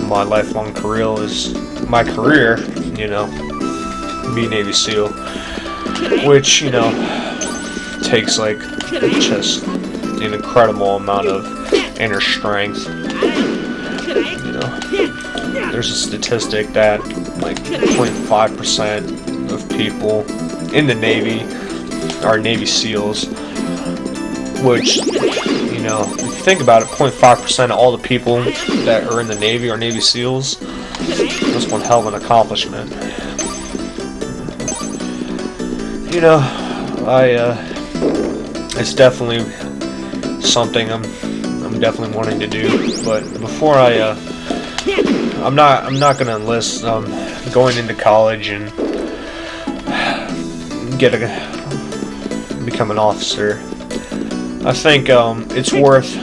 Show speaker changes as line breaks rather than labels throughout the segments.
my lifelong career is my career, you know, be Navy SEAL, which, you know, takes like just an incredible amount of inner strength. You know, there's a statistic that like 0.5% of people in the Navy are Navy SEAls, which, you know, if you think about it, 0.5% of all the people that are in the Navy are Navy SEAls. That's one hell of an accomplishment. You know, it's definitely something I'm definitely wanting to do. But before I'm not gonna enlist. Going into college and become an officer. I think it's worth.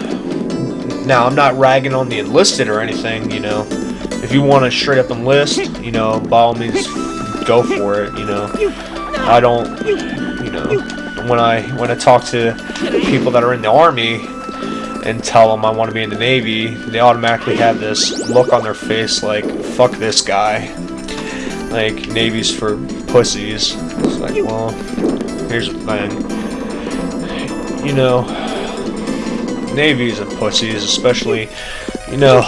Now, I'm not ragging on the enlisted or anything. You know, if you want to straight up enlist, you know, by all means, go for it. You know, I don't. You know, when I talk to people that are in the Army and tell them I want to be in the Navy, they automatically have this look on their face like, fuck this guy. Like, Navy's for pussies. It's like, well, here's the thing. You know, Navy's a pussies, especially, you know,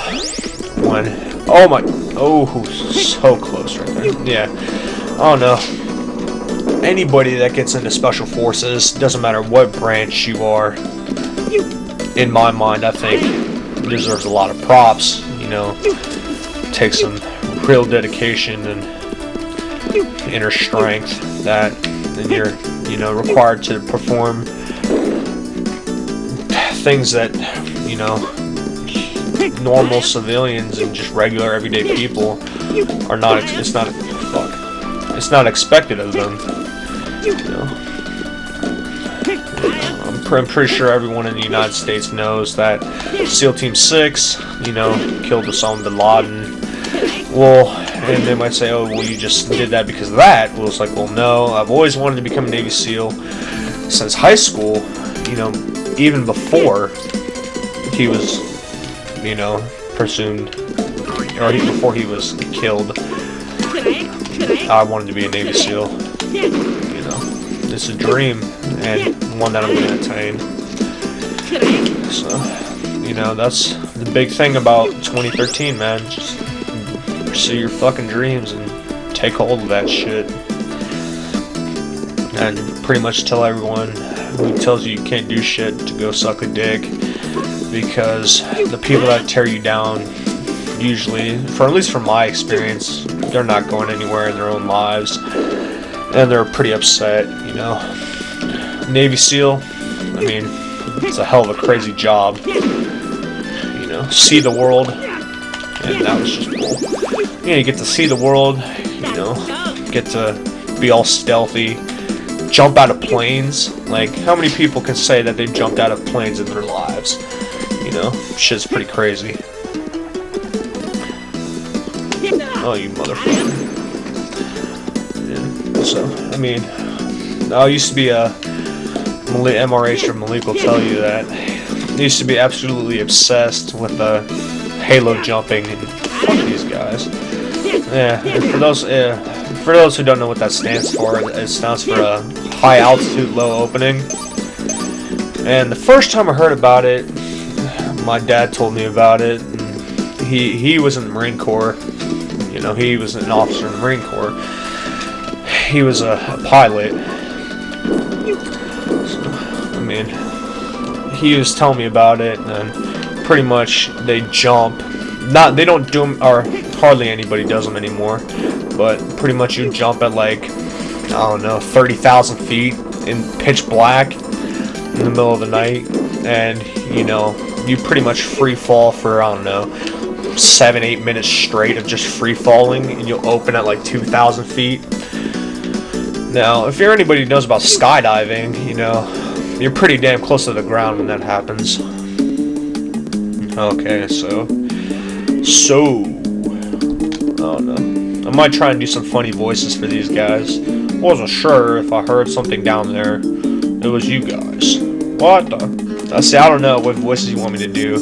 when, so close right there. Yeah, I don't know. Anybody that gets into Special Forces, doesn't matter what branch you are, in my mind, I think deserves a lot of props. You know, takes some real dedication and inner strength that you're, you know, required to perform things that, you know, normal civilians and just regular everyday people are not. It's not expected of them. You know. I'm pretty sure everyone in the United States knows that SEAL Team 6, you know, killed Osama bin Laden. Well, and they might say, oh, well, you just did that because of that. Well, it's like, well, no, I've always wanted to become a Navy SEAL since high school, you know, even before he was, you know, presumed, or before he was killed. I wanted to be a Navy SEAL. You know, it's a dream, and one that I'm going to attain. So, you know, that's the big thing about 2013, man. Just pursue your fucking dreams and take hold of that shit. And pretty much tell everyone who tells you you can't do shit to go suck a dick, because the people that tear you down, usually, at least from my experience, they're not going anywhere in their own lives, and they're pretty upset, you know. Navy SEAL, I mean, it's a hell of a crazy job. You know, see the world, and that was just cool. You know, you get to see the world, you know, get to be all stealthy, jump out of planes. Like, how many people can say that they've jumped out of planes in their lives? You know, shit's pretty crazy. Oh, you motherfucker. Yeah. So, I mean, I used to be a MRH, or Malik will tell you that I used to be absolutely obsessed with the halo jumping, and fuck these guys. Yeah, and for those who don't know what that stands for, it stands for a high altitude, low opening. And the first time I heard about it, my dad told me about it. And he was in the Marine Corps. You know, he was an officer in the Marine Corps. He was a pilot. So, I mean, he was telling me about it, and pretty much they jump. They don't do them, or hardly anybody does them anymore. But pretty much you jump at like, I don't know, 30,000 feet in pitch black in the middle of the night, and you know, you pretty much free fall for, I don't know, 7-8 minutes straight of just free falling, and you'll open at like 2,000 feet. Now, if you're anybody who knows about skydiving, you know, you're pretty damn close to the ground when that happens. Okay, so, I don't know. I might try and do some funny voices for these guys. Wasn't sure if I heard something down there. It was you guys. What the? See, I don't know what voices you want me to do.